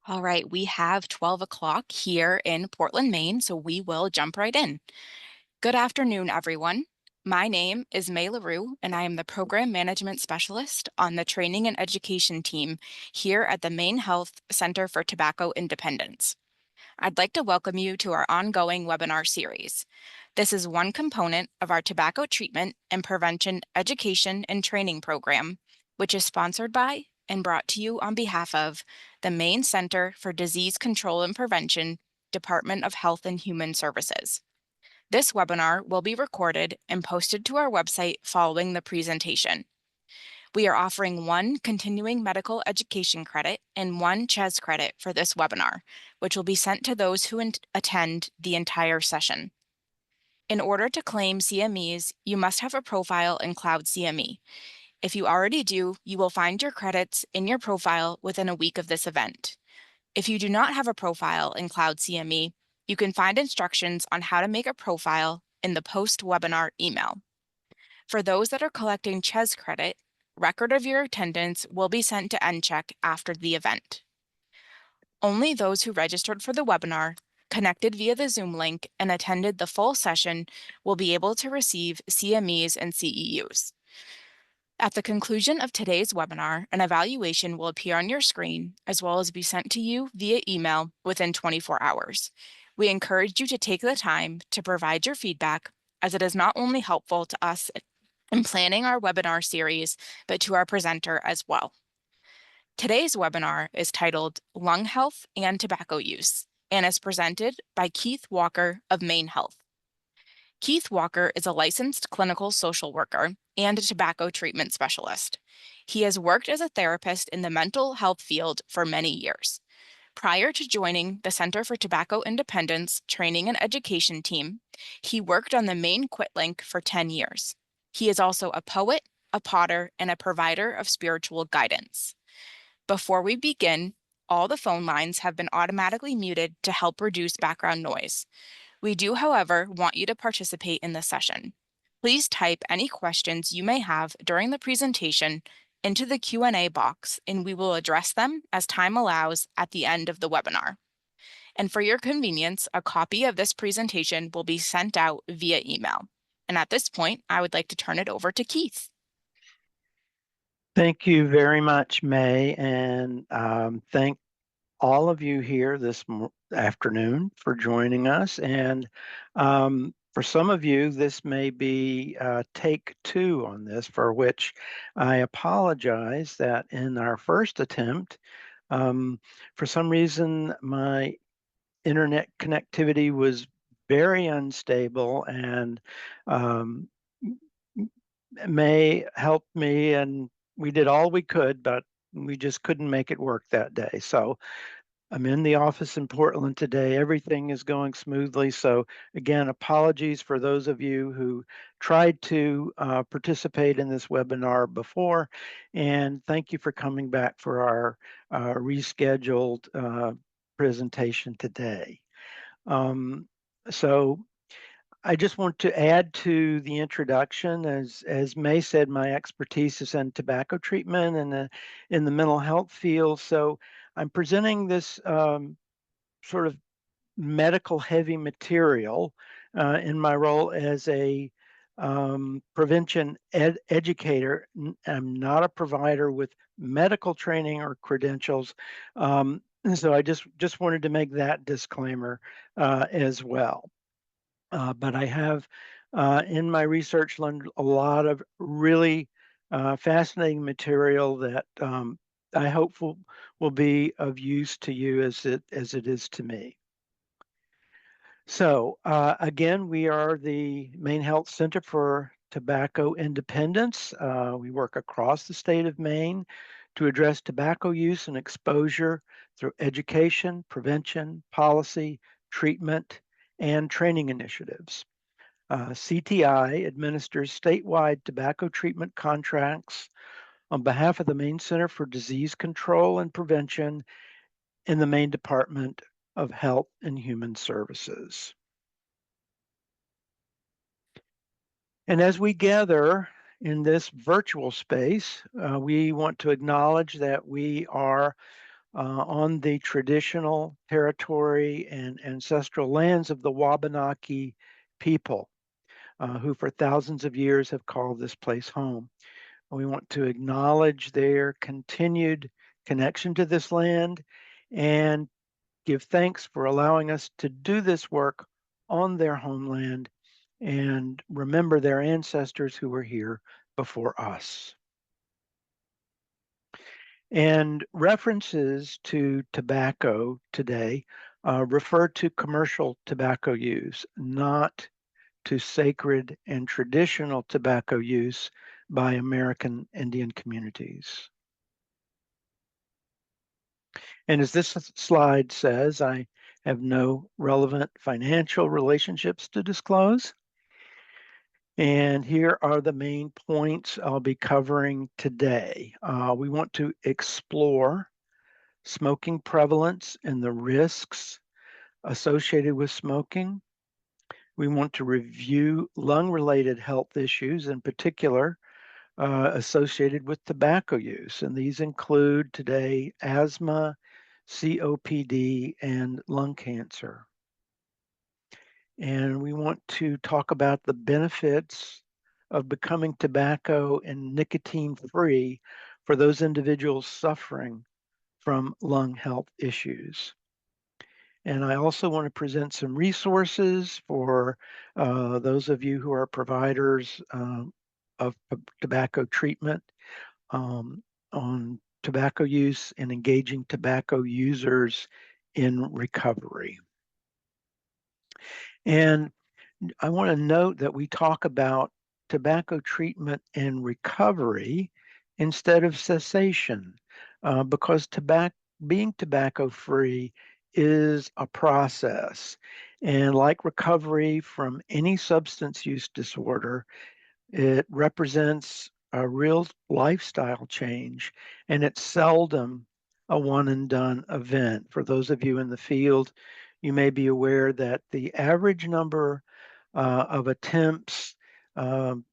All right, we have 12 o'clock here in Portland, Maine, so we will jump right in. Good afternoon, everyone. My name is May LaRue, and I am the Program Management Specialist on the Training and Education team here at the MaineHealth Center for Tobacco Independence. I'd like to welcome you to our ongoing webinar series. This is one component of our tobacco treatment and prevention education and training program, which is sponsored by and brought to you on behalf of the Maine Center for Disease Control and Prevention, Department of Health and Human Services. This webinar will be recorded and posted to our website following the presentation. We are offering one continuing medical education credit and one CHES credit for this webinar, which will be sent to those who attend the entire session. In order to claim CMEs, you must have a profile in Cloud CME. If you already do, you will find your credits in your profile within a week of this event. If you do not have a profile in Cloud CME, you can find instructions on how to make a profile in the post-webinar email. For those that are collecting CHES credit, record of your attendance will be sent to NCHEC after the event. Only those who registered for the webinar, connected via the Zoom link, and attended the full session will be able to receive CMEs and CEUs. At the conclusion of today's webinar, an evaluation will appear on your screen as well as be sent to you via email within 24 hours. We encourage you to take the time to provide your feedback, as it is not only helpful to us in planning our webinar series, but to our presenter as well. Today's webinar is titled Lung Health and Tobacco Use and is presented by Keith Walker of MaineHealth. Keith Walker is a licensed clinical social worker and a tobacco treatment specialist. He has worked as a therapist in the mental health field for many years. Prior to joining the Center for Tobacco Independence Training and Education team, he worked on the Maine Quit Link for 10 years. He is also a poet, a potter, and a provider of spiritual guidance. Before we begin, all the phone lines have been automatically muted to help reduce background noise. We do, however, want you to participate in the session. Please type any questions you may have during the presentation into the Q&A box, and we will address them as time allows at the end of the webinar. And for your convenience, a copy of this presentation will be sent out via email. And at this point, I would like to turn it over to Keith. Thank you very much, May, and thank all of you here this afternoon for joining us. And for some of you, this may be take two on this, for which I apologize that in our first attempt, for some reason, my internet connectivity was very unstable, and May helped me, and we did all we could, but we just couldn't make it work that day. So I'm in the office in Portland today. Everything is going smoothly. So again, apologies for those of you who tried to participate in this webinar before, and thank you for coming back for our rescheduled presentation today. So I just want to add to the introduction, as May said, my expertise is in tobacco treatment and in the mental health field. So I'm presenting this sort of medical heavy material in my role as a prevention educator. I'm not a provider with medical training or credentials. So I just wanted to make that disclaimer as well. But I have, in my research, learned a lot of really fascinating material that I hope will be of use to you as it is to me. So again, we are the MaineHealth Center for Tobacco Independence. We work across the state of Maine to address tobacco use and exposure through education, prevention, policy, treatment, and training initiatives. CTI administers statewide tobacco treatment contracts on behalf of the Maine Center for Disease Control and Prevention in the Maine Department of Health and Human Services. And as we gather in this virtual space, we want to acknowledge that we are on the traditional territory and ancestral lands of the Wabanaki people, who for thousands of years have called this place home. We want to acknowledge their continued connection to this land and give thanks for allowing us to do this work on their homeland and remember their ancestors who were here before us. And references to tobacco today refer to commercial tobacco use, not to sacred and traditional tobacco use by American Indian communities. And as this slide says, I have no relevant financial relationships to disclose. And here are the main points I'll be covering today. We want to explore smoking prevalence and the risks associated with smoking. We want to review lung-related health issues, in particular, associated with tobacco use. And these include today asthma, COPD, and lung cancer. And we want to talk about the benefits of becoming tobacco and nicotine free for those individuals suffering from lung health issues. And I also want to present some resources for those of you who are providers of tobacco treatment, on tobacco use and engaging tobacco users in recovery. And I want to note that we talk about tobacco treatment and recovery instead of cessation, because being tobacco free is a process. And like recovery from any substance use disorder, it represents a real lifestyle change, and it's seldom a one and done event. For those of you in the field, you may be aware that the average number of attempts um,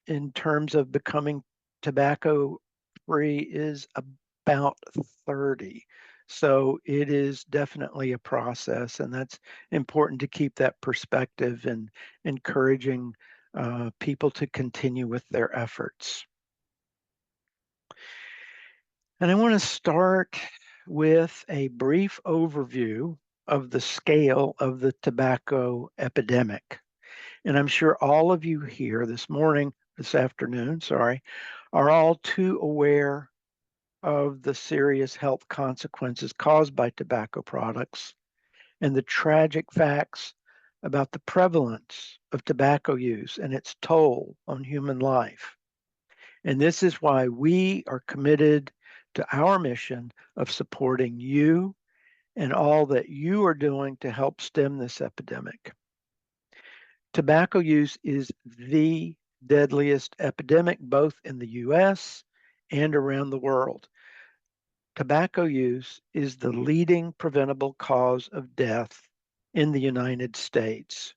in terms of becoming tobacco free is about 30. So it is definitely a process, and that's important to keep that perspective and encouraging people to continue with their efforts. And I want to start with a brief overview of the scale of the tobacco epidemic. And I'm sure all of you here this afternoon, sorry, are all too aware of the serious health consequences caused by tobacco products and the tragic facts about the prevalence of tobacco use and its toll on human life. And this is why we are committed to our mission of supporting you and all that you are doing to help stem this epidemic. Tobacco use is the deadliest epidemic both in the US and around the world. Tobacco use is the leading preventable cause of death in the United States.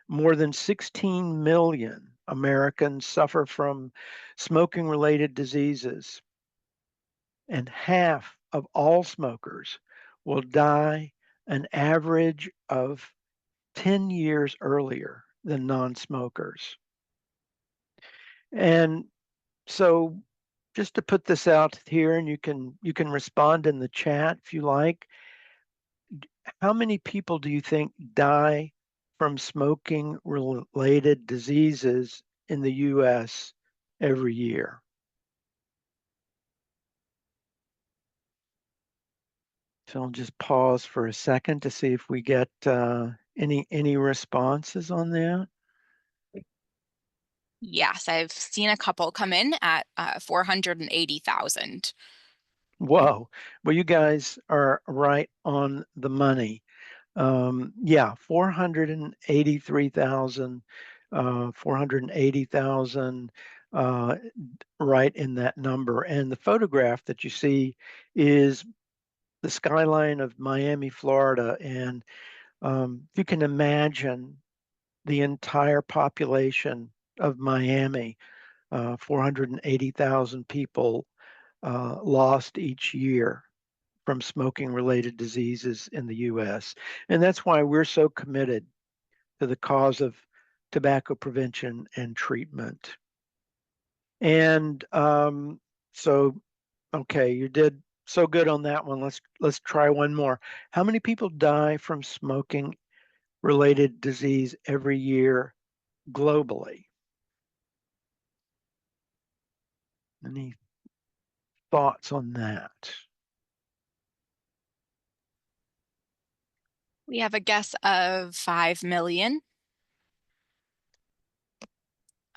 More than 16 million Americans suffer from smoking related diseases, and half of all smokers will die an average of 10 years earlier than non-smokers. And so just to put this out here, and you can respond in the chat if you like, how many people do you think die from smoking related diseases in the US every year? So I'll just pause for a second to see if we get any responses on that. Yes, I've seen a couple come in at 480,000. Whoa. Well, you guys are right on the money. Yeah, 483,000, 480,000, right in that number. And the photograph that you see is the skyline of Miami, Florida. And you can imagine the entire population of Miami, 480,000 people lost each year from smoking-related diseases in the U.S. And that's why we're so committed to the cause of tobacco prevention and treatment. And so, okay, you did so good on that one. Let's try one more. How many people die from smoking-related disease every year globally? Any thoughts on that? We have a guess of 5 million,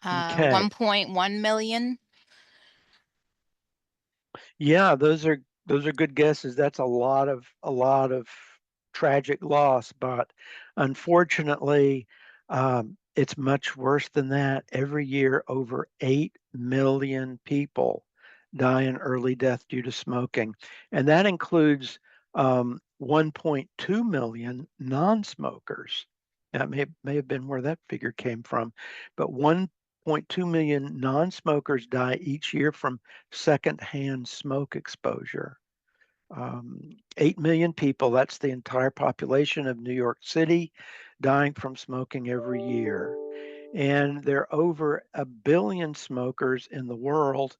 Okay. 1.1 million. Yeah, those are good guesses. That's a lot of tragic loss, but unfortunately, it's much worse than that. Every year, over 8 million people die in early death due to smoking, and that includes 1.2 million non-smokers. That may have been where that figure came from, but 1.2 million non-smokers die each year from secondhand smoke exposure. 8 million people, that's the entire population of New York City, dying from smoking every year. And there are over 1 billion smokers in the world,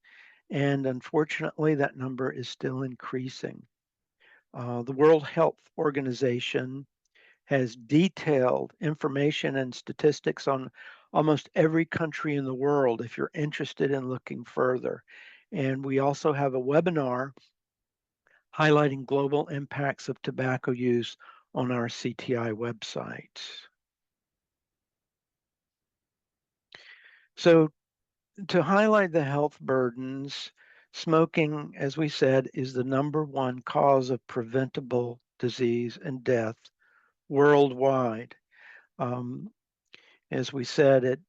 and unfortunately, that number is still increasing. The World Health Organization has detailed information and statistics on almost every country in the world if you're interested in looking further. And we also have a webinar highlighting global impacts of tobacco use on our CTI website. So to highlight the health burdens, smoking, as we said, is the #1 cause of preventable disease and death worldwide. As we said, it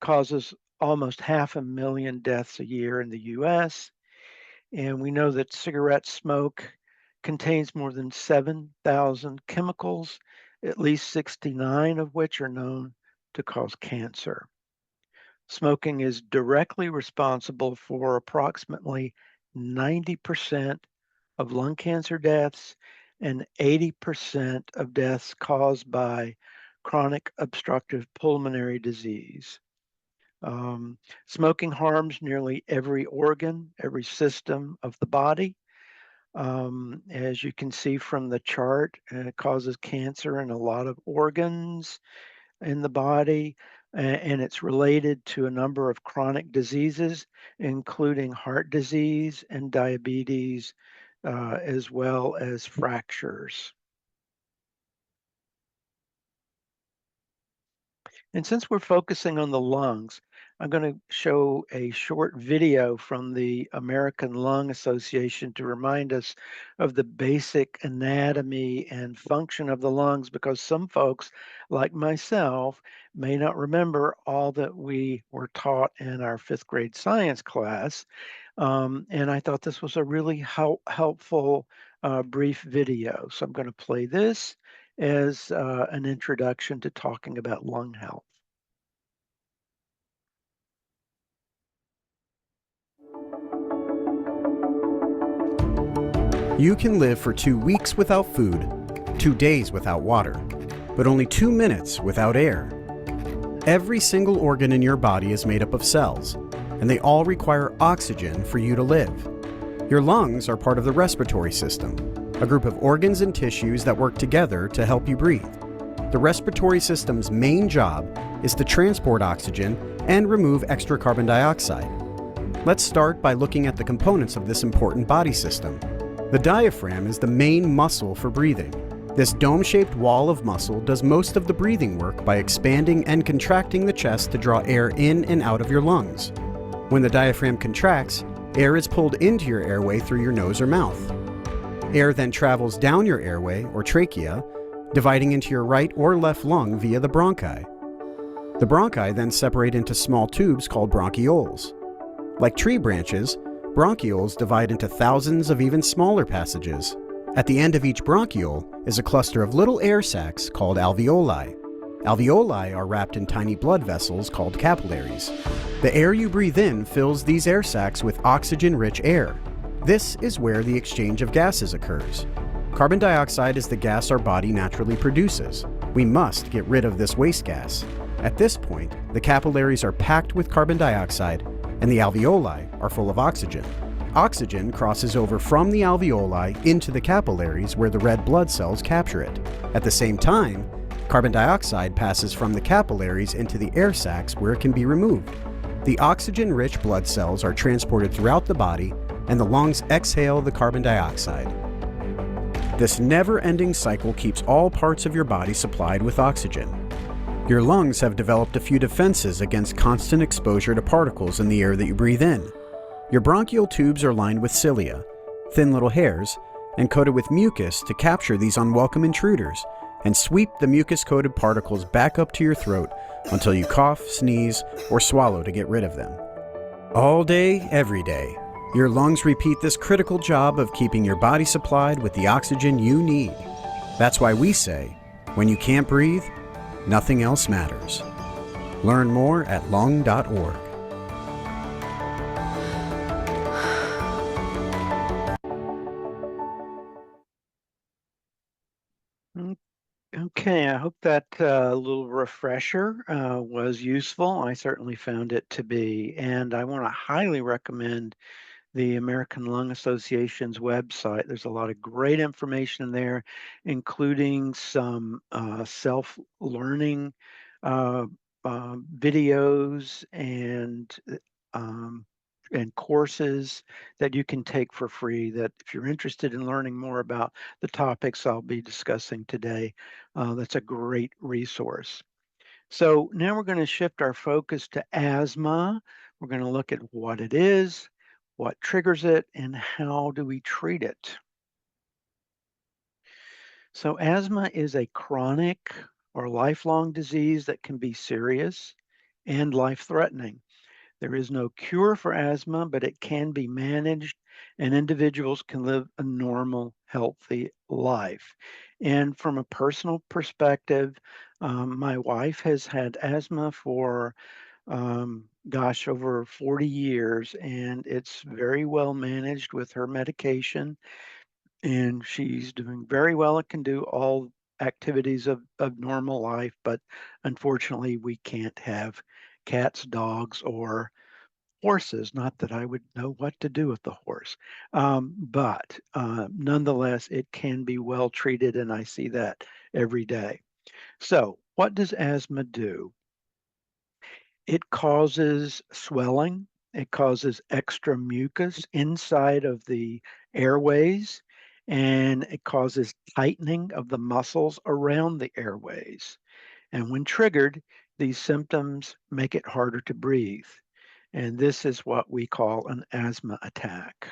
causes almost 500,000 deaths a year in the US. And we know that cigarette smoke contains more than 7,000 chemicals, at least 69 of which are known to cause cancer. Smoking is directly responsible for approximately 90% of lung cancer deaths and 80% of deaths caused by chronic obstructive pulmonary disease. Smoking harms nearly every organ, every system of the body. As you can see from the chart, it causes cancer in a lot of organs in the body, and it's related to a number of chronic diseases, including heart disease and diabetes, as well as fractures. And since we're focusing on the lungs, I'm going to show a short video from the American Lung Association to remind us of the basic anatomy and function of the lungs, because some folks, like myself, may not remember all that we were taught in our 5th grade science class. And I thought this was a really helpful brief video. So I'm going to play this as an introduction to talking about lung health. You can live for 2 weeks without food, 2 days without water, but only 2 minutes without air. Every single organ in your body is made up of cells, and they all require oxygen for you to live. Your lungs are part of the respiratory system, a group of organs and tissues that work together to help you breathe. The respiratory system's main job is to transport oxygen and remove extra carbon dioxide. Let's start by looking at the components of this important body system. The diaphragm is the main muscle for breathing. This dome-shaped wall of muscle does most of the breathing work by expanding and contracting the chest to draw air in and out of your lungs. When the diaphragm contracts, air is pulled into your airway through your nose or mouth. Air then travels down your airway, or trachea, dividing into your right or left lung via the bronchi. The bronchi then separate into small tubes called bronchioles. Like tree branches, bronchioles divide into thousands of even smaller passages. At the end of each bronchiole is a cluster of little air sacs called alveoli. Alveoli are wrapped in tiny blood vessels called capillaries. The air you breathe in fills these air sacs with oxygen-rich air. This is where the exchange of gases occurs. Carbon dioxide is the gas our body naturally produces. We must get rid of this waste gas. At this point, the capillaries are packed with carbon dioxide and the alveoli are full of oxygen. Oxygen crosses over from the alveoli into the capillaries where the red blood cells capture it. At the same time, carbon dioxide passes from the capillaries into the air sacs where it can be removed. The oxygen-rich blood cells are transported throughout the body and the lungs exhale the carbon dioxide. This never-ending cycle keeps all parts of your body supplied with oxygen. Your lungs have developed a few defenses against constant exposure to particles in the air that you breathe in. Your bronchial tubes are lined with cilia, thin little hairs, and coated with mucus to capture these unwelcome intruders and sweep the mucus-coated particles back up to your throat until you cough, sneeze, or swallow to get rid of them. All day, every day, your lungs repeat this critical job of keeping your body supplied with the oxygen you need. That's why we say, when you can't breathe, nothing else matters. Learn more at lung.org. Okay, I hope that little refresher was useful. I certainly found it to be, and I want to highly recommend the American Lung Association's website. There's a lot of great information there, including some self-learning uh, videos um, and courses that you can take for free that if you're interested in learning more about the topics I'll be discussing today, that's a great resource. So now we're going to shift our focus to asthma. We're going to look at what it is, what triggers it, and how do we treat it. So asthma is a chronic or lifelong disease that can be serious and life-threatening. There is no cure for asthma, but it can be managed and individuals can live a normal, healthy life. And from a personal perspective, my wife has had asthma for, over 40 years, and it's very well managed with her medication. And she's doing very well and can do all activities of normal life, but unfortunately, we can't have cats, dogs, or horses. Not that I would know what to do with the horse, but nonetheless, it can be well treated, and I see that every day. So, what does asthma do? It causes swelling. It causes extra mucus inside of the airways, and it causes tightening of the muscles around the airways. And when triggered, these symptoms make it harder to breathe. And this is what we call an asthma attack.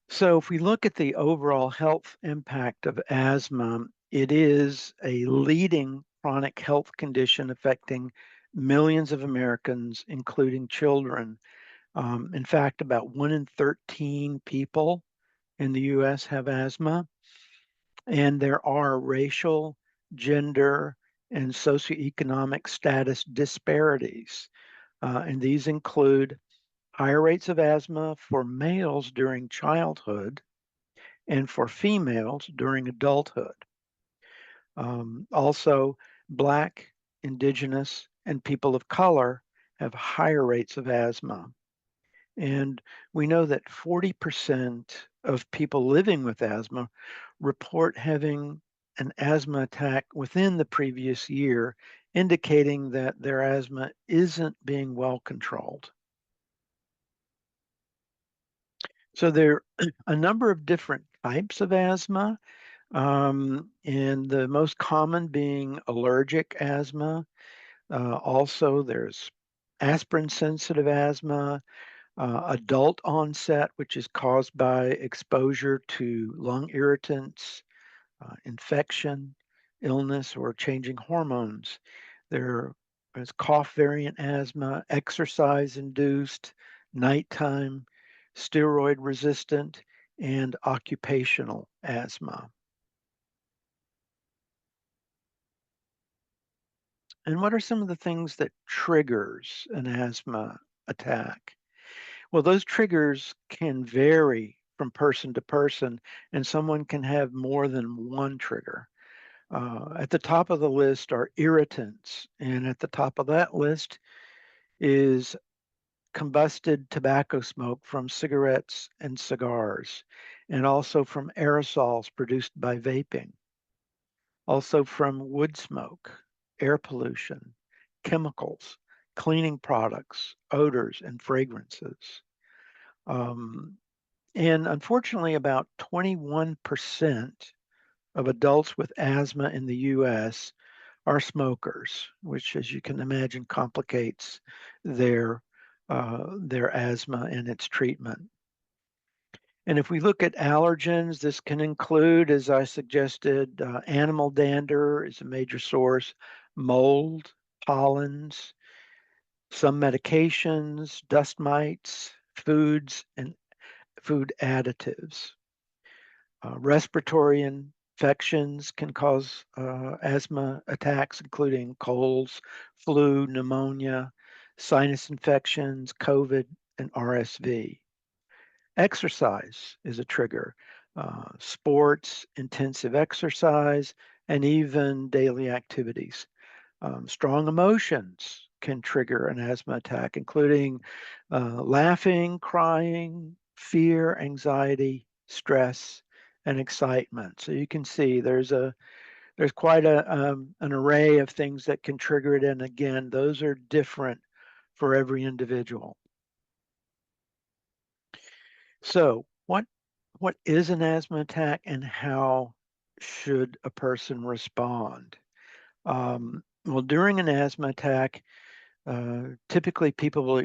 So if we look at the overall health impact of asthma, it is a leading chronic health condition affecting millions of Americans, including children. In fact, about 1 in 13 people in the US have asthma, and there are racial, gender, and socioeconomic status disparities. And these include higher rates of asthma for males during childhood and for females during adulthood. Also, Black, Indigenous, and people of color have higher rates of asthma. And we know that 40% of people living with asthma report having an asthma attack within the previous year, indicating that their asthma isn't being well controlled. So there are a number of different types of asthma, and the most common being allergic asthma. Also, there's aspirin-sensitive asthma, adult onset, which is caused by exposure to lung irritants, infection, illness, or changing hormones. There is cough variant asthma, exercise induced, nighttime, steroid resistant, and occupational asthma. And what are some of the things that triggers an asthma attack? Well, those triggers can vary from person to person, and someone can have more than one trigger. At the top of the list are irritants, and at the top of that list is combusted tobacco smoke from cigarettes and cigars, and also from aerosols produced by vaping, also from wood smoke, air pollution, chemicals, cleaning products, odors, and fragrances. Um, and unfortunately, about 21% of adults with asthma in the US are smokers, which, as you can imagine, complicates their their asthma and its treatment. And if we look at allergens, this can include, as I suggested, animal dander is a major source, mold, pollens, some medications, dust mites, foods, and food additives. Respiratory infections can cause asthma attacks, including colds, flu, pneumonia, sinus infections, COVID, and RSV. Exercise is a trigger. Sports, intensive exercise, and even daily activities. Strong emotions can trigger an asthma attack, including laughing, crying, fear, anxiety, stress, and excitement. So you can see there's quite an array of things that can trigger it, and again, those are different for every individual. So what is an asthma attack, and how should a person respond? Well, during an asthma attack, typically people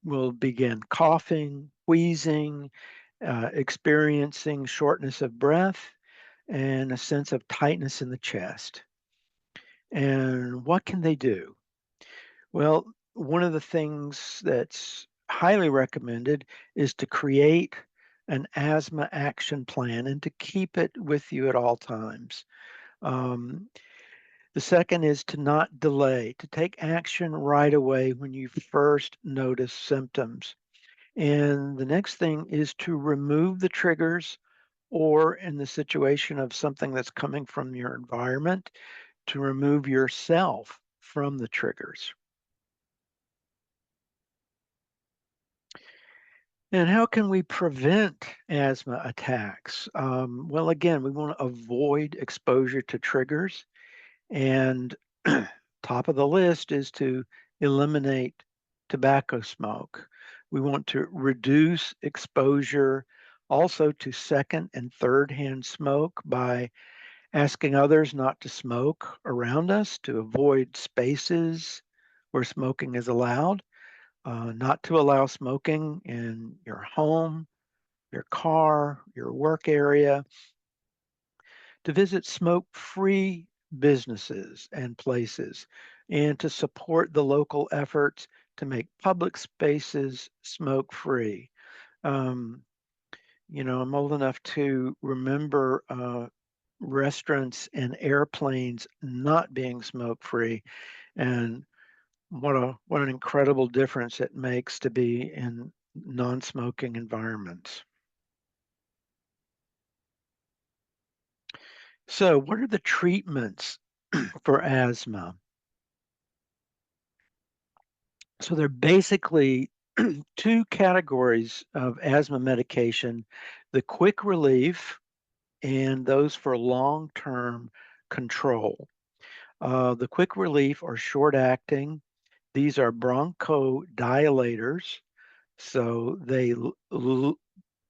will begin coughing, wheezing, experiencing shortness of breath, and a sense of tightness in the chest. And what can they do? Well, one of the things that's highly recommended is to create an asthma action plan and to keep it with you at all times. Um, the second is to not delay, to take action right away when you first notice symptoms. And the next thing is to remove the triggers, or in the situation of something that's coming from your environment, to remove yourself from the triggers. And how can we prevent asthma attacks? Well, again, we want to avoid exposure to triggers. And top of the list is to eliminate tobacco smoke. We want to reduce exposure also to second and third hand smoke by asking others not to smoke around us, to avoid spaces where smoking is allowed, not to allow smoking in your home, your car, your work area, to visit smoke-free businesses and places, and to support the local efforts to make public spaces smoke-free. Um, I'm old enough to remember restaurants and airplanes not being smoke-free, and what an incredible difference it makes to be in non-smoking environments. So, what are the treatments for asthma? So, there are basically two categories of asthma medication: the quick relief and those for long-term control. The quick relief are short acting. These are bronchodilators. So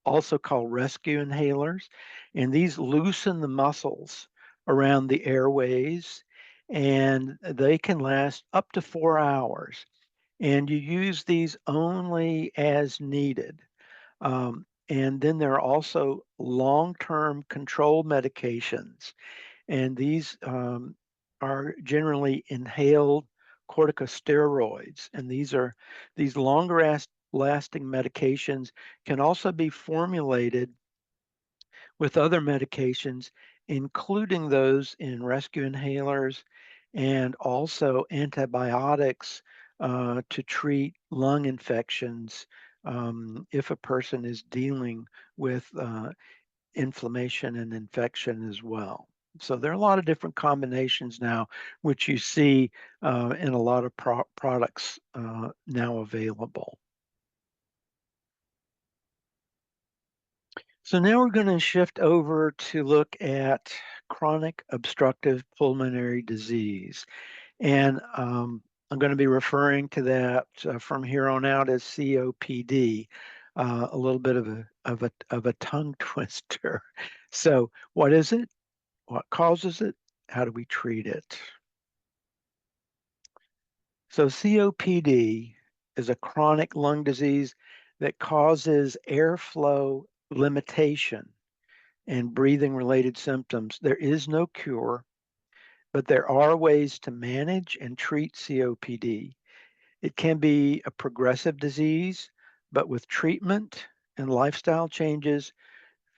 also called rescue inhalers. And these loosen the muscles around the airways, and they can last up to 4 hours. And you use these only as needed. And then there are also long-term control medications, and these are generally inhaled corticosteroids. And these longer lasting medications can also be formulated with other medications, including those in rescue inhalers and also antibiotics to treat lung infections if a person is dealing with inflammation and infection as well. So there are a lot of different combinations now, which you see in a lot of products now available. So now we're going to shift over to look at chronic obstructive pulmonary disease. And I'm going to be referring to that from here on out as COPD, a little bit of a tongue twister. So what is it? What causes it? How do we treat it? So COPD is a chronic lung disease that causes airflow limitation and breathing related symptoms. There is no cure, but there are ways to manage and treat COPD. It can be a progressive disease, but with treatment and lifestyle changes,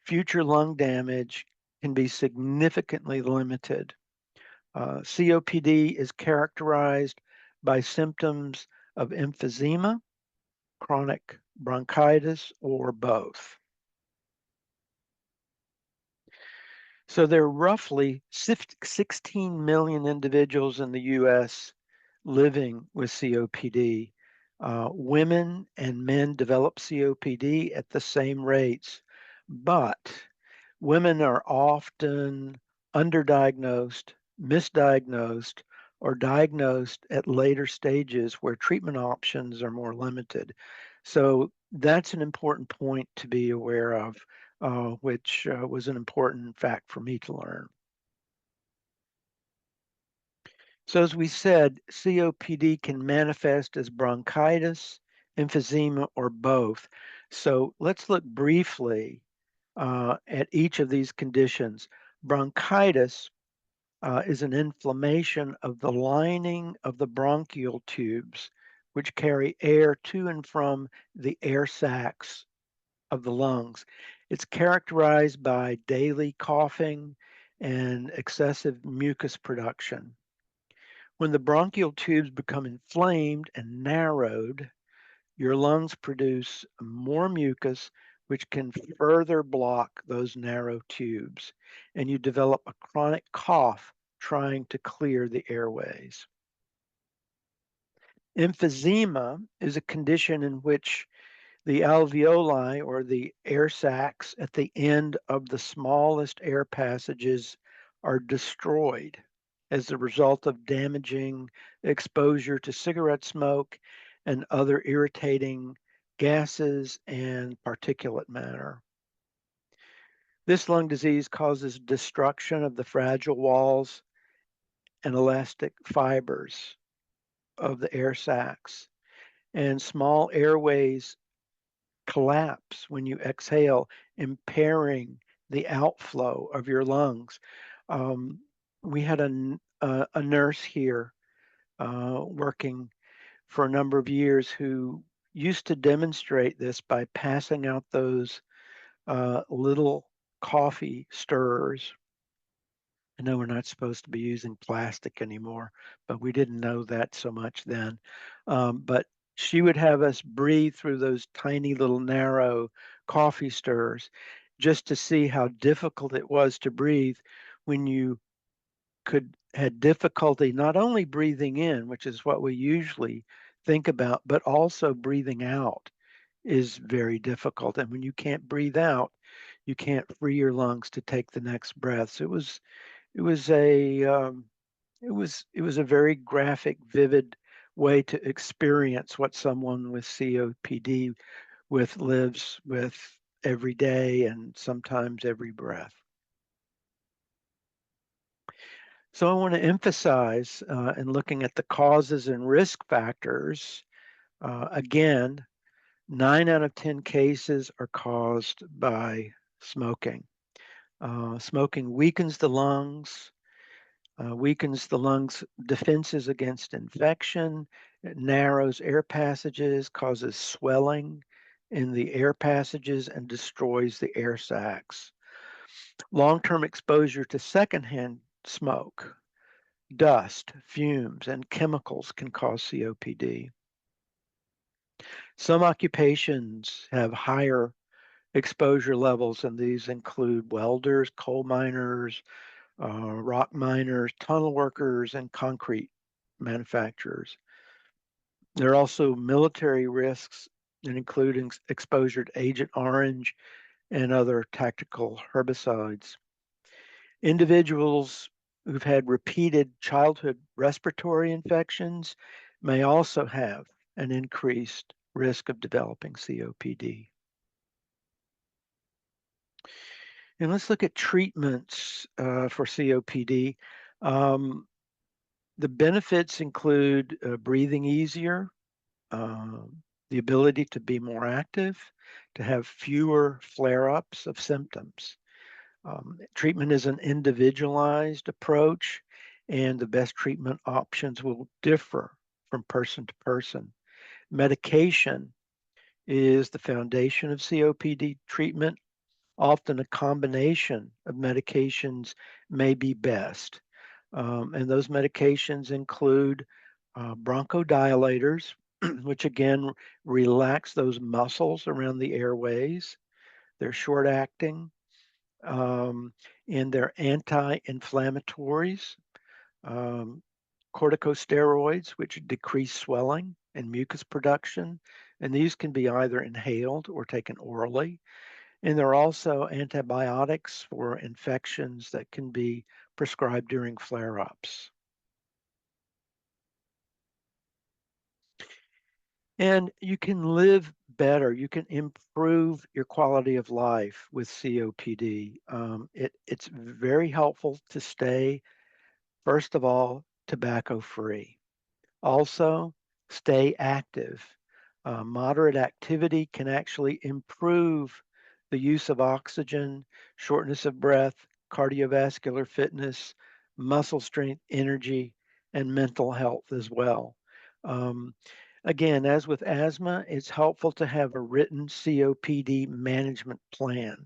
future lung damage can be significantly limited. COPD is characterized by symptoms of emphysema, chronic bronchitis, or both. So there are roughly 16 million individuals in the US living with COPD. Women and men develop COPD at the same rates, but women are often underdiagnosed, misdiagnosed, or diagnosed at later stages where treatment options are more limited. So that's an important point to be aware of, which was an important fact for me to learn. So as we said, COPD can manifest as bronchitis, emphysema, or both. So let's look briefly at each of these conditions. Bronchitis is an inflammation of the lining of the bronchial tubes, which carry air to and from the air sacs of the lungs. It's characterized by daily coughing and excessive mucus production. When the bronchial tubes become inflamed and narrowed, your lungs produce more mucus, which can further block those narrow tubes, and you develop a chronic cough trying to clear the airways. Emphysema is a condition in which the alveoli, or the air sacs at the end of the smallest air passages, are destroyed as a result of damaging exposure to cigarette smoke and other irritating gases and particulate matter. This lung disease causes destruction of the fragile walls and elastic fibers of the air sacs, and small airways collapse when you exhale, impairing the outflow of your lungs. Um, we had a nurse here working for a number of years who used to demonstrate this by passing out those little coffee stirrers. I know we're not supposed to be using plastic anymore, but we didn't know that so much then. But she would have us breathe through those tiny little narrow coffee stirrers just to see how difficult it was to breathe when you had difficulty not only breathing in, which is what we usually think about, but also breathing out is very difficult. And when you can't breathe out, you can't free your lungs to take the next breath. So it was a it was a very graphic, vivid way to experience what someone with COPD lives with every day and sometimes every breath. So I want to emphasize in looking at the causes and risk factors, again, 9 out of 10 cases are caused by smoking. Smoking weakens the lungs, defenses against infection. It narrows air passages, causes swelling in the air passages, and destroys the air sacs. Long-term exposure to secondhand smoke, dust, fumes, and chemicals can cause COPD. Some occupations have higher exposure levels, and these include welders, coal miners, rock miners, tunnel workers, and concrete manufacturers. There are also military risks that include exposure to Agent Orange and other tactical herbicides. Individuals who've had repeated childhood respiratory infections may also have an increased risk of developing COPD. And let's look at treatments for COPD. Um, the benefits include breathing easier, the ability to be more active, to have fewer flare-ups of symptoms. Treatment is an individualized approach, and the best treatment options will differ from person to person. Medication is the foundation of COPD treatment. Often a combination of medications may be best. And those medications include bronchodilators, which again relax those muscles around the airways. They're short acting, and they're anti-inflammatories, um, corticosteroids, which decrease swelling and mucus production. And these can be either inhaled or taken orally. And there are also antibiotics for infections that can be prescribed during flare-ups. And you can live better. You can improve your quality of life with COPD. It's very helpful to stay, first of all, tobacco-free. Also, stay active. Moderate activity can actually improve the use of oxygen, shortness of breath, cardiovascular fitness, muscle strength, energy, and mental health as well. Um, Again, as with asthma, it's helpful to have a written COPD management plan.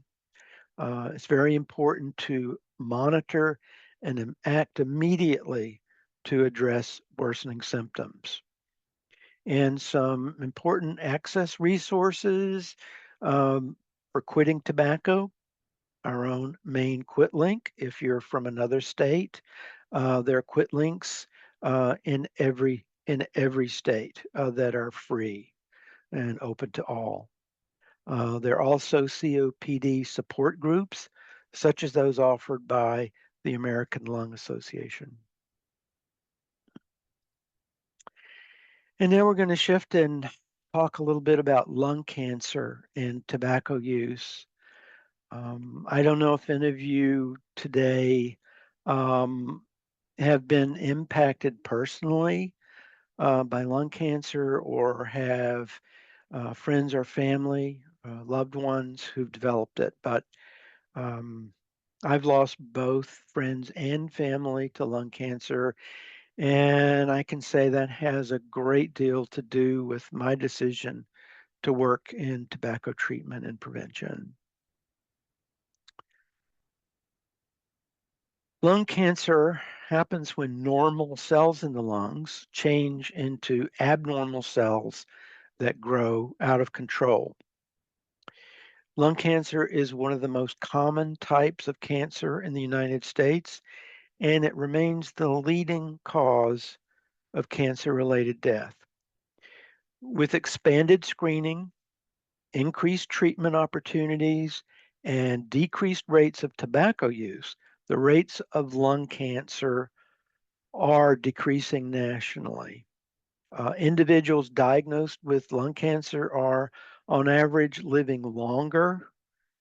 It's very important to monitor and act immediately to address worsening symptoms. And some important access resources for quitting tobacco, our own Maine Quit Link. If you're from another state, there are quit links in every state that are free and open to all. There are also COPD support groups, such as those offered by the American Lung Association. And now we're going to shift and talk a little bit about lung cancer and tobacco use. I don't know if any of you today have been impacted personally by lung cancer or have friends or family, loved ones who've developed it. But I've lost both friends and family to lung cancer, and I can say that has a great deal to do with my decision to work in tobacco treatment and prevention. Lung cancer happens when normal cells in the lungs change into abnormal cells that grow out of control. Lung cancer is one of the most common types of cancer in the United States, and it remains the leading cause of cancer-related death. With expanded screening, increased treatment opportunities, and decreased rates of tobacco use, the rates of lung cancer are decreasing nationally. Individuals diagnosed with lung cancer are, on average, living longer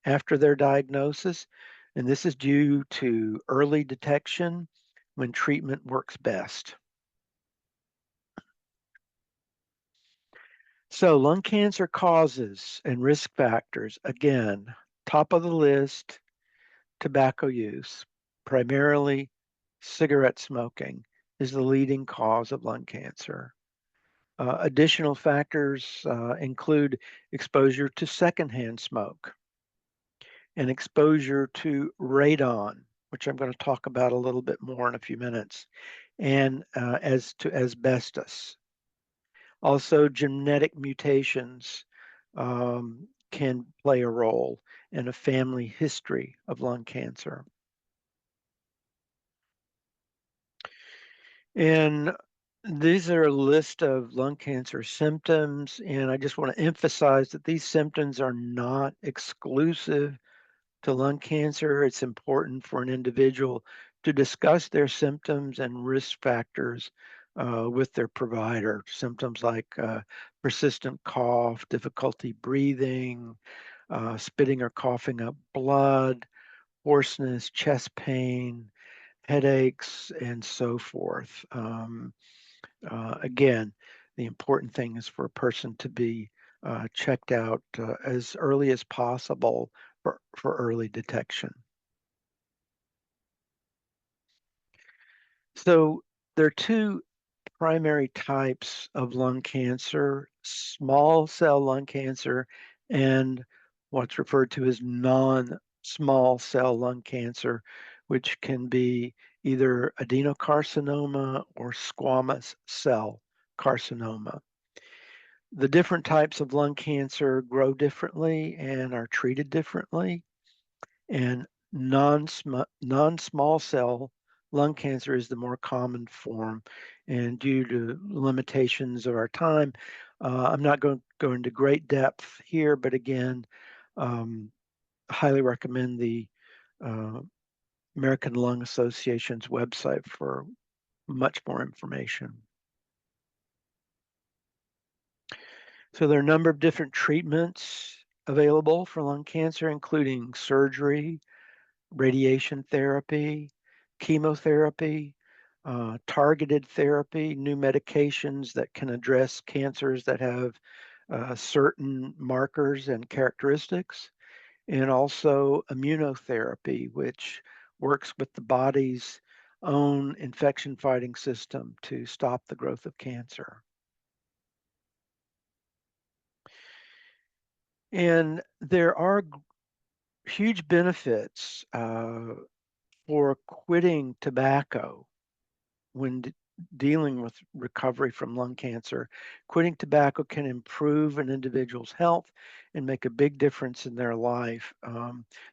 after their diagnosis, and this is due to early detection when treatment works best. So lung cancer causes and risk factors, again, top of the list, tobacco use, primarily cigarette smoking, is the leading cause of lung cancer. Additional factors include exposure to secondhand smoke and exposure to radon, which I'm going to talk about a little bit more in a few minutes, and as to asbestos. Also, genetic mutations can play a role in a family history of lung cancer. And these are a list of lung cancer symptoms, and I just want to emphasize that these symptoms are not exclusive to lung cancer. It's important for an individual to discuss their symptoms and risk factors with their provider. Symptoms like persistent cough, difficulty breathing, spitting or coughing up blood, hoarseness, chest pain, headaches, and so forth. Again, the important thing is for a person to be checked out as early as possible for early detection. So there are two primary types of lung cancer: small cell lung cancer and what's referred to as non-small cell lung cancer, which can be either adenocarcinoma or squamous cell carcinoma. The different types of lung cancer grow differently and are treated differently. And non-small cell lung cancer is the more common form. And due to limitations of our time, I'm not going to go into great depth here, but again, highly recommend the uh, American Lung Association's website for much more information. So there are a number of different treatments available for lung cancer, including surgery, radiation therapy, chemotherapy, targeted therapy, new medications that can address cancers that have certain markers and characteristics, and also immunotherapy, which works with the body's own infection fighting system to stop the growth of cancer. And there are huge benefits for quitting tobacco when dealing with recovery from lung cancer. Quitting tobacco can improve an individual's health and make a big difference in their life.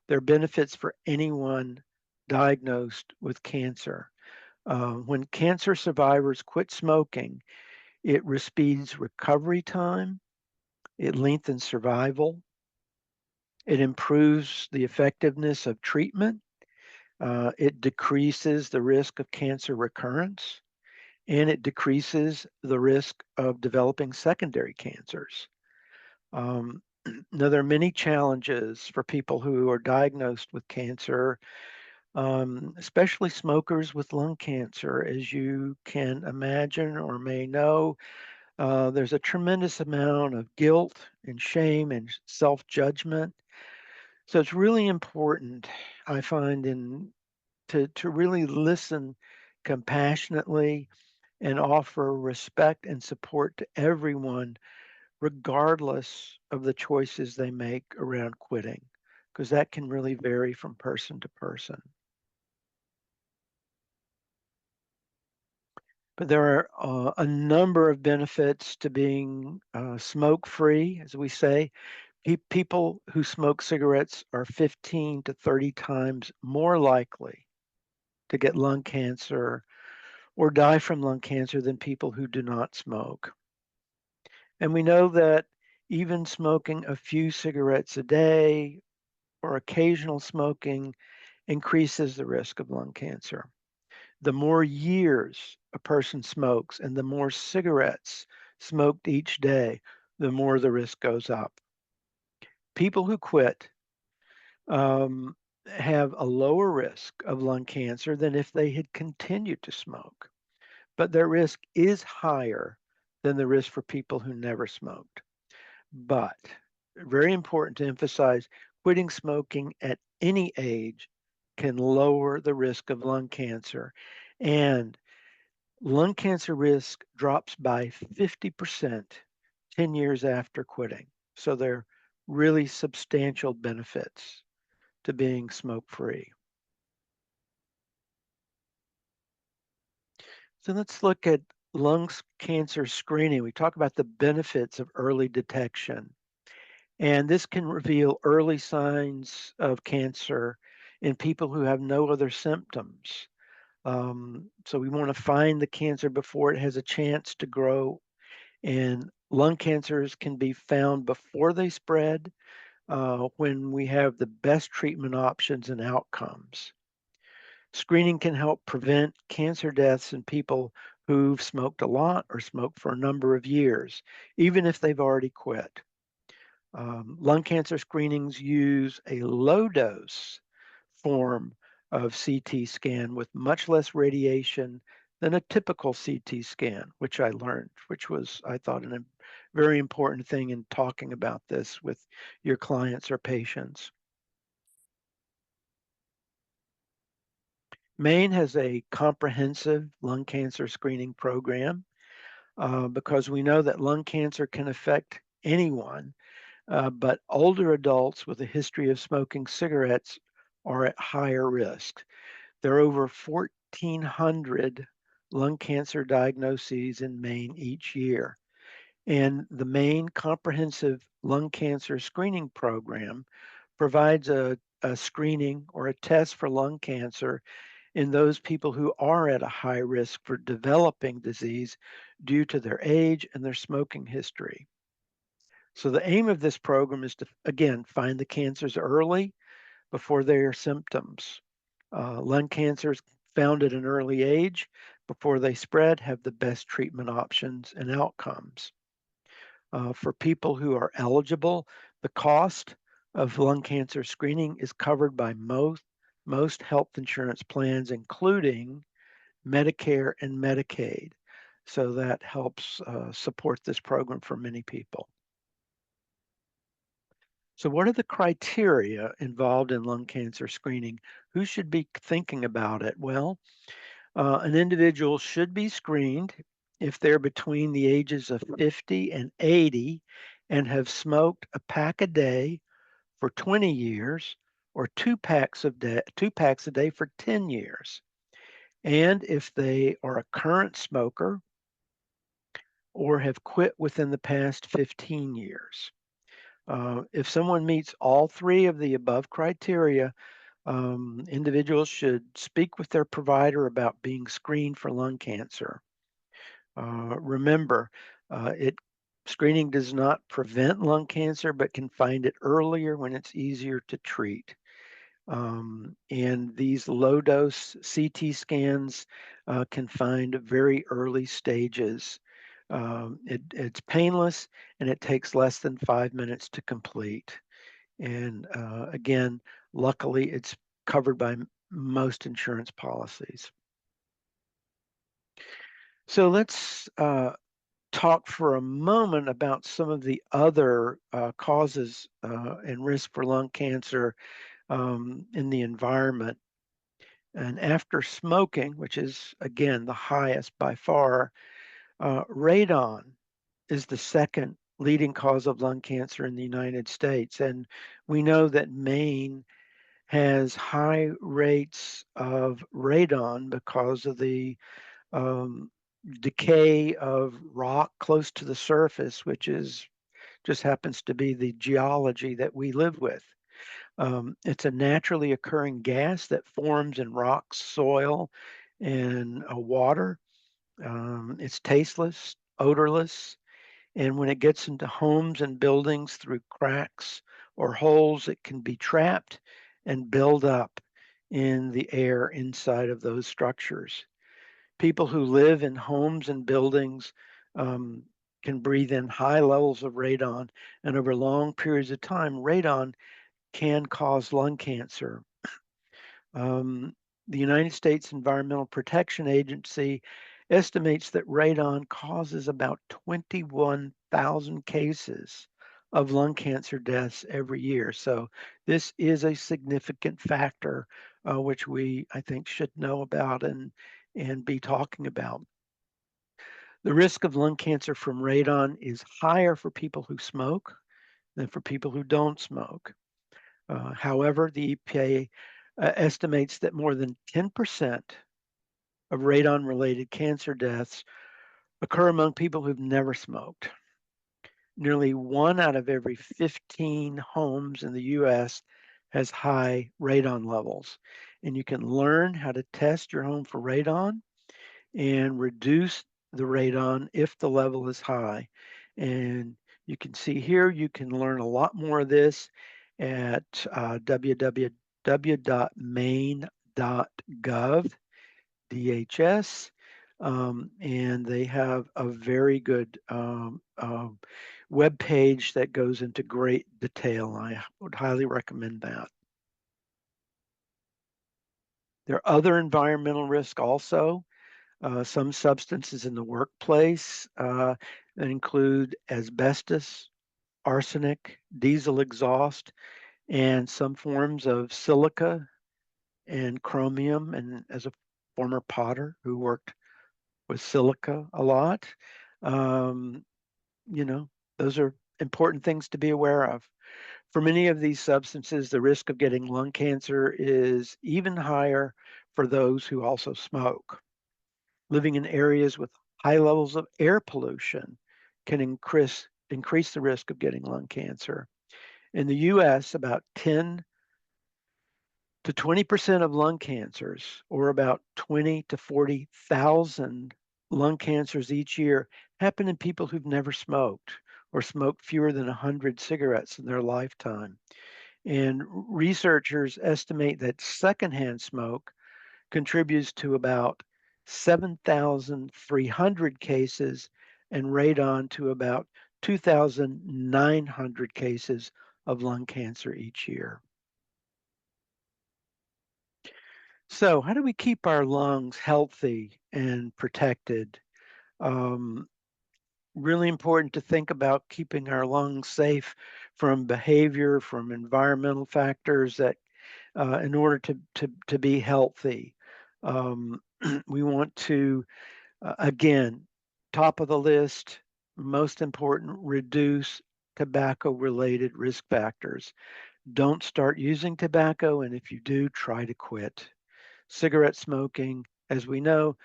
There are benefits for anyone diagnosed with cancer. When cancer survivors quit smoking, it speeds recovery time, it lengthens survival, it improves the effectiveness of treatment, it decreases the risk of cancer recurrence, and it decreases the risk of developing secondary cancers. Now, there are many challenges for people who are diagnosed with cancer, especially smokers with lung cancer. As you can imagine or may know, there's a tremendous amount of guilt and shame and self-judgment. So it's really important, I find, to really listen compassionately and offer respect and support to everyone, regardless of the choices they make around quitting, because that can really vary from person to person. But there are a number of benefits to being smoke-free, as we say. People who smoke cigarettes are 15 to 30 times more likely to get lung cancer or die from lung cancer than people who do not smoke. And we know that even smoking a few cigarettes a day or occasional smoking increases the risk of lung cancer. The more years a person smokes and the more cigarettes smoked each day, the more the risk goes up. People who quit have a lower risk of lung cancer than if they had continued to smoke, but their risk is higher than the risk for people who never smoked. But very important to emphasize, quitting smoking at any age can lower the risk of lung cancer. And lung cancer risk drops by 50% 10 years after quitting. So there are really substantial benefits to being smoke-free. So let's look at lung cancer screening, we talk about the benefits of early detection. And this can reveal early signs of cancer in people who have no other symptoms. So we want to find the cancer before it has a chance to grow. And lung cancers can be found before they spread when we have the best treatment options and outcomes. Screening can help prevent cancer deaths in people who've smoked a lot or smoked for a number of years, even if they've already quit. Lung cancer screenings use a low dose form of CT scan with much less radiation than a typical CT scan, which I learned, which was, I thought, a very important thing in talking about this with your clients or patients. Maine has a comprehensive lung cancer screening program because we know that lung cancer can affect anyone, but older adults with a history of smoking cigarettes are at higher risk. There are over 1,400 lung cancer diagnoses in Maine each year. And the Maine Comprehensive Lung Cancer Screening Program provides a screening or a test for lung cancer in those people who are at a high risk for developing disease due to their age and their smoking history. So the aim of this program is to, again, find the cancers early before they are symptoms. Lung cancers found at an early age before they spread have the best treatment options and outcomes. For people who are eligible, the cost of lung cancer screening is covered by most health insurance plans, including Medicare and Medicaid. So that helps support this program for many people. So, what are the criteria involved in lung cancer screening? Who should be thinking about it? Well, an individual should be screened if they're between the ages of 50 and 80 and have smoked a pack a day for 20 years or two packs a day for 10 years. And if they are a current smoker or have quit within the past 15 years. If someone meets all three of the above criteria, individuals should speak with their provider about being screened for lung cancer. Remember, screening does not prevent lung cancer, but can find it earlier when it's easier to treat. And these low dose CT scans can find very early stages. It's painless and it takes less than 5 minutes to complete. And again, luckily, it's covered by most insurance policies. So let's talk for a moment about some of the other causes and risk for lung cancer in the environment. And after smoking, which is again the highest by far, radon is the second leading cause of lung cancer in the United States. And we know that Maine has high rates of radon because of the um, decay of rock close to the surface, which is just happens to be the geology that we live with. It's a naturally occurring gas that forms in rocks, soil, and water. It's tasteless, odorless, and when it gets into homes and buildings through cracks or holes, it can be trapped and build up in the air inside of those structures. People who live in homes and buildings can breathe in high levels of radon, and over long periods of time, radon can cause lung cancer. Um, the United States Environmental Protection Agency estimates that radon causes about 21,000 cases of lung cancer deaths every year. So this is a significant factor, which we, I think, should know about and be talking about. The risk of lung cancer from radon is higher for people who smoke than for people who don't smoke. However, the EPA estimates that more than 10% of radon related cancer deaths occur among people who've never smoked. Nearly 1 out of every 15 homes in the US has high radon levels. And you can learn how to test your home for radon and reduce the radon if the level is high. And you can see here, you can learn a lot more of this at www.maine.gov, DHS, and they have a very good web page that goes into great detail. I would highly recommend that. There are other environmental risks also. Some substances in the workplace that include asbestos, arsenic, diesel exhaust, and some forms of silica and chromium. And as a former potter who worked with silica a lot, um, you know, those are important things to be aware of. For many of these substances, the risk of getting lung cancer is even higher for those who also smoke. Living in areas with high levels of air pollution can increase the risk of getting lung cancer. In the US, about 10 to 20% of lung cancers, or about 20 to 40,000 lung cancers each year, happen in people who've never smoked or smoked fewer than 100 cigarettes in their lifetime. And researchers estimate that secondhand smoke contributes to about 7,300 cases and radon to about 2,900 cases of lung cancer each year. So, how do we keep our lungs healthy and protected? Um, Really important to think about keeping our lungs safe from behavior, from environmental factors that in order to be healthy. Um, we want to, again, top of the list, most important, reduce tobacco related risk factors. Don't start using tobacco, and if you do, try to quit. Cigarette smoking, as we know,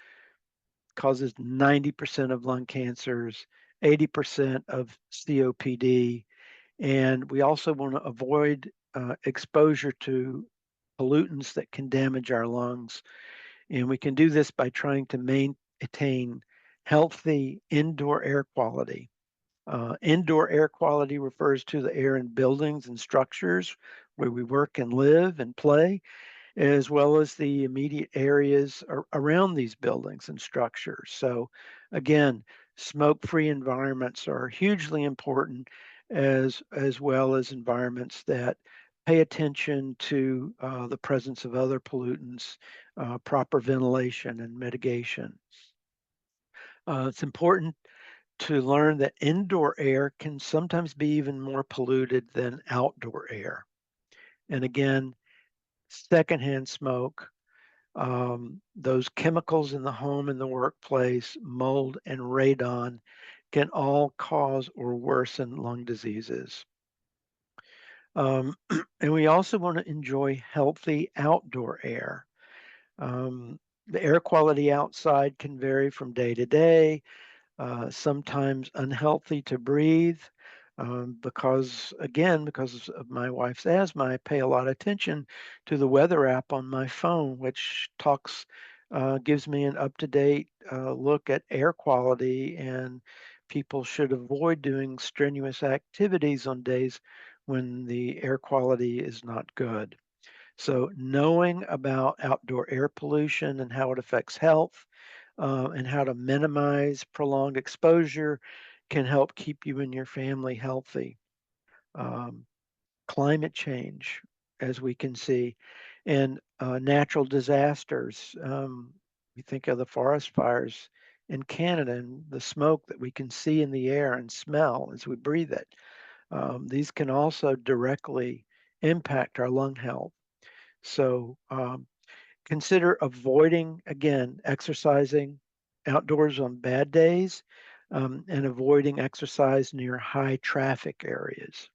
causes 90% of lung cancers, 80% of COPD, and we also want to avoid exposure to pollutants that can damage our lungs. And we can do this by trying to maintain healthy indoor air quality. Indoor air quality refers to the air in buildings and structures where we work and live and play, as well as the immediate areas around these buildings and structures. So, again, smoke-free environments are hugely important, as well as environments that pay attention to the presence of other pollutants, proper ventilation, and mitigation. It's important to learn that indoor air can sometimes be even more polluted than outdoor air. And again, secondhand smoke, those chemicals in the home and the workplace, mold and radon, can all cause or worsen lung diseases. And we also want to enjoy healthy outdoor air. The air quality outside can vary from day to day, sometimes unhealthy to breathe. Because of my wife's asthma, I pay a lot of attention to the weather app on my phone, which gives me an up-to-date look at air quality, and people should avoid doing strenuous activities on days when the air quality is not good. So knowing about outdoor air pollution and how it affects health and how to minimize prolonged exposure can help keep you and your family healthy. Um, Climate change, as we can see, and natural disasters. We think of the forest fires in Canada and the smoke that we can see in the air and smell as we breathe it. These can also directly impact our lung health. So consider avoiding, again, exercising outdoors on bad days and avoiding exercise near high traffic areas.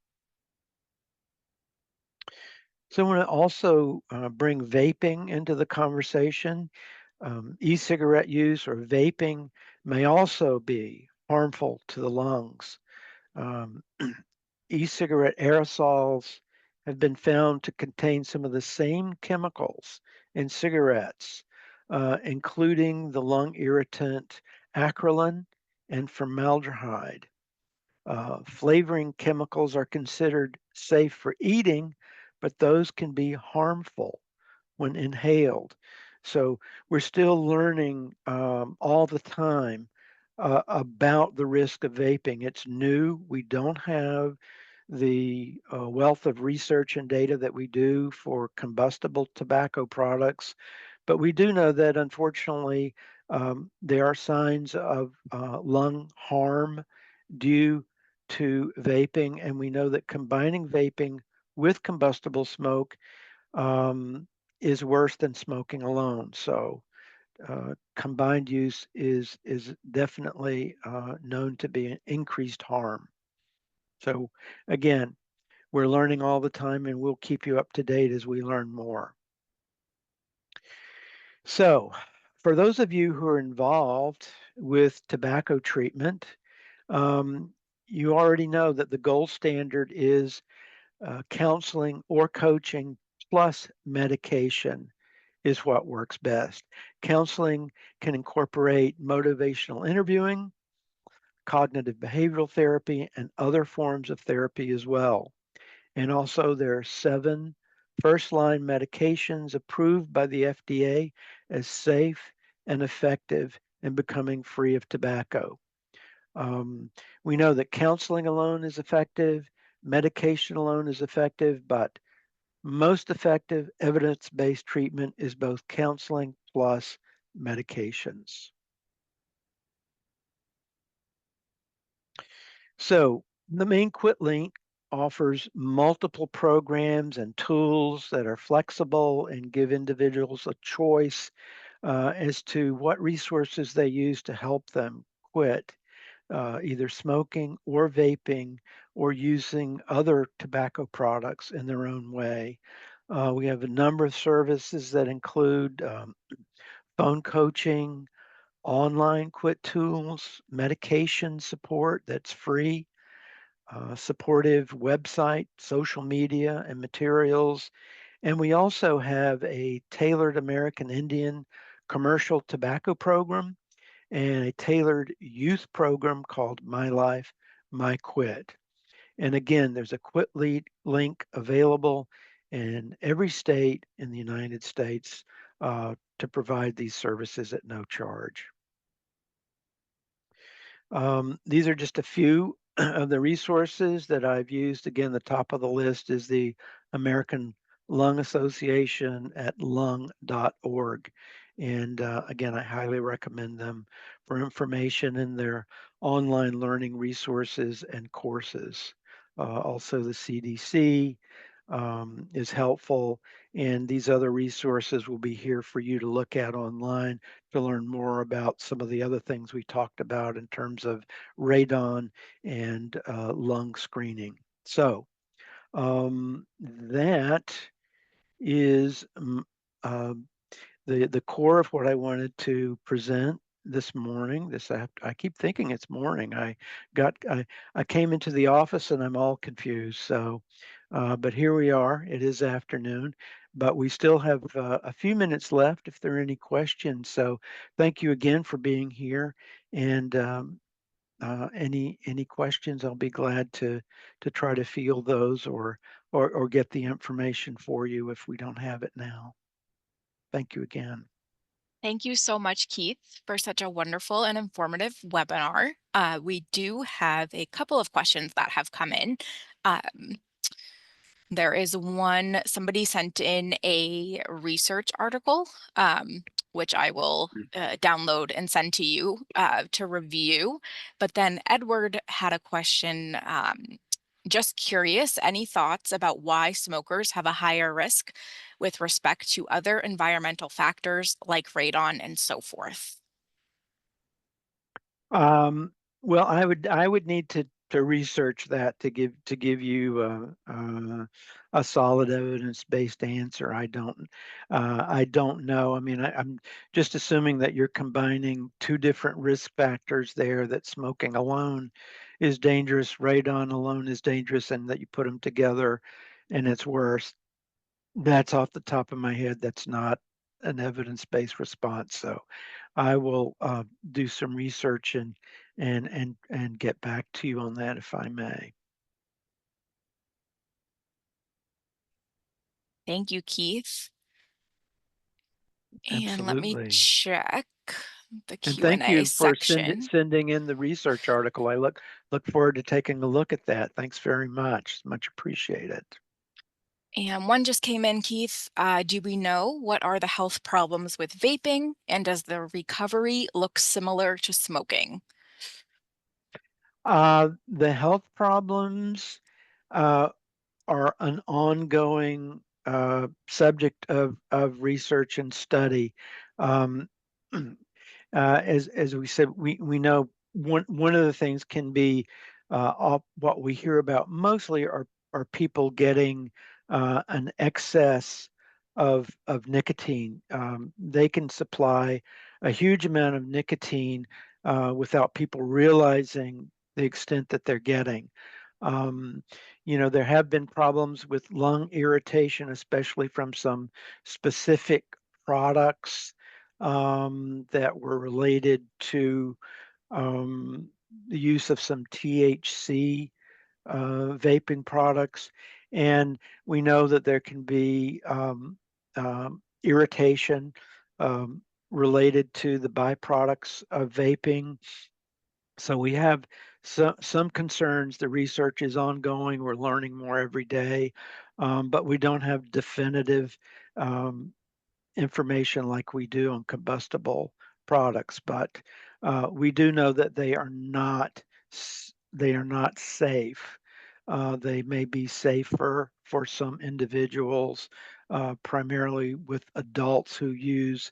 So I want to also bring vaping into the conversation. E-cigarette use or vaping may also be harmful to the lungs. Um, E-cigarette aerosols have been found to contain some of the same chemicals in cigarettes, including the lung irritant acrolein and formaldehyde. Flavoring chemicals are considered safe for eating, but those can be harmful when inhaled. So we're still learning all the time about the risk of vaping. It's new. We don't have the wealth of research and data that we do for combustible tobacco products, but we do know that unfortunately there are signs of lung harm due to vaping, and we know that combining vaping with combustible smoke um, is worse than smoking alone. So combined use is definitely known to be an increased harm. So again, we're learning all the time, and we'll keep you up to date as we learn more. So for those of you who are involved with tobacco treatment, um, you already know that the gold standard is counseling or coaching plus medication is what works best. Counseling can incorporate motivational interviewing, cognitive behavioral therapy, and other forms of therapy as well. And also, there are 7 first line medications approved by the FDA as safe and effective in becoming free of tobacco. We know that counseling alone is effective, medication alone is effective, but most effective evidence based treatment is both counseling plus medications. So, the Maine Quit link offers multiple programs and tools that are flexible and give individuals a choice as to what resources they use to help them quit either smoking or vaping or using other tobacco products in their own way. We have a number of services that include phone coaching, online quit tools, medication support that's free, supportive website, social media, and materials. And we also have a tailored American Indian commercial tobacco program and a tailored youth program called My Life, My Quit. And again, there's a quit lead link available in every state in the United States to provide these services at no charge. These are just a few of the resources that I've used. Again, the top of the list is the American Lung Association at lung.org. And again, I highly recommend them for information in their online learning resources and courses. Also, the CDC is helpful, and these other resources will be here for you to look at online to learn more about some of the other things we talked about in terms of radon and lung screening. So that is the core of what I wanted to present this morning. I keep thinking it's morning. I came into the office and I'm all confused. So, but here we are. It is afternoon, but we still have a few minutes left if there are any questions. So, thank you again for being here. And any questions, I'll be glad to try to field those or get the information for you if we don't have it now. Thank you again. Thank you so much, Keith, for such a wonderful and informative webinar. We do have a couple of questions that have come in. There is one, somebody sent in a research article, which I will download and send to you to review. But then Edward had a question, just curious, any thoughts about why smokers have a higher risk with respect to other environmental factors like radon and so forth? Well, I would need to research that to give you a solid evidence-based answer. I don't know. I mean, I'm just assuming that you're combining two different risk factors there, that smoking alone is dangerous, radon alone is dangerous, and that you put them together and it's worse. That's off the top of my head. That's not an evidence-based response. So I will do some research and get back to you on that if I may. Thank you, Keith. And let me Absolutely. check the And thank Q&A you for section. sending in the research article. I look forward to taking a look at that. Thanks very much. It's much appreciated. And one just came in, Keith. Do we know what are the health problems with vaping, and does the recovery look similar to smoking? The health problems are an ongoing subject of research and study. Um, as we said, we know one of the things can be what we hear about mostly are people getting an excess of nicotine. They can supply a huge amount of nicotine without people realizing the extent that they're getting. Um, there have been problems with lung irritation, especially from some specific products that were related to the use of some THC vaping products. And we know that there can be irritation related to the byproducts of vaping. So we have some concerns. The research is ongoing. We're learning more every day, but we don't have definitive um, information like we do on combustible products. But we do know that they are not safe. They may be safer for some individuals, primarily with adults who use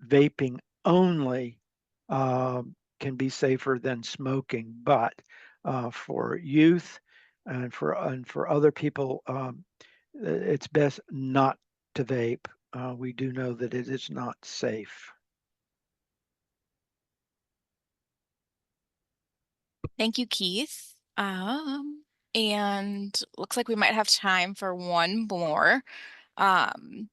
vaping only, can be safer than smoking. But for youth and for other people, it's best not to vape. We do know that it is not safe. Thank you, Keith. And looks like we might have time for one more. Um,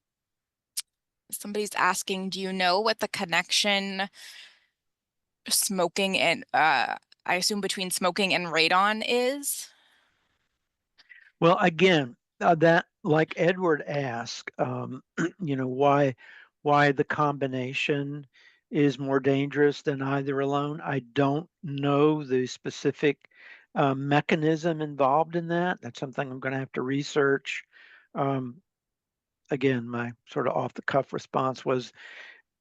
Somebody's asking, do you know what the connection smoking and I assume between smoking and radon is? Well, again, that like Edward asked, why the combination is more dangerous than either alone. I don't know the specific mechanism involved in that. That's something I'm going to have to research. Um, Again, my sort of off the cuff response was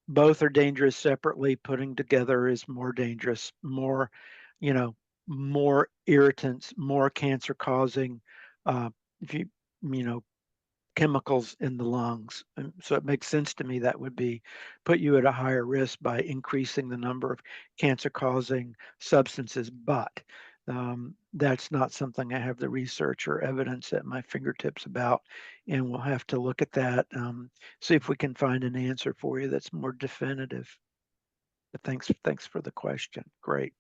both are dangerous separately. Putting together is more dangerous, you know, more irritants, more cancer causing. If you know, chemicals in the lungs. And so it makes sense to me that would be put you at a higher risk by increasing the number of cancer causing substances. But that's not something I have the research or evidence at my fingertips about. And we'll have to look at that, see if we can find an answer for you that's more definitive. But thanks for the question. Great.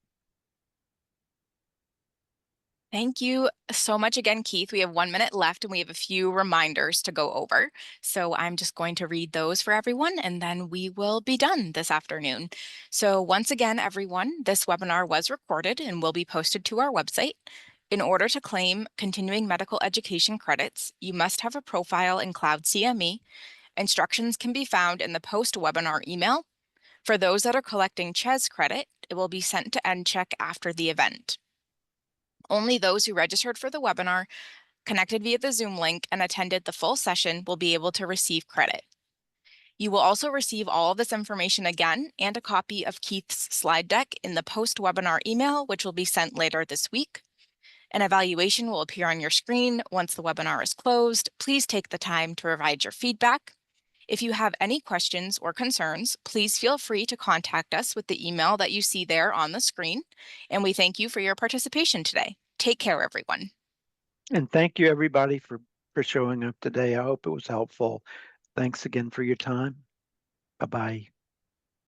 Thank you so much again, Keith. We have 1 minute left and we have a few reminders to go over. So I'm just going to read those for everyone and then we will be done this afternoon. So once again, everyone, this webinar was recorded and will be posted to our website. In order to claim continuing medical education credits, you must have a profile in Cloud CME. Instructions can be found in the post-webinar email. For those that are collecting CHES credit, it will be sent to NCHEC after the event. Only those who registered for the webinar, connected via the Zoom link, and attended the full session will be able to receive credit. You will also receive all of this information again and a copy of Keith's slide deck in the post-webinar email, which will be sent later this week. An evaluation will appear on your screen once the webinar is closed. Please take the time to provide your feedback. If you have any questions or concerns, please feel free to contact us with the email that you see there on the screen. And we thank you for your participation today. Take care, everyone. And thank you, everybody, for showing up today. I hope it was helpful. Thanks again for your time. Bye-bye.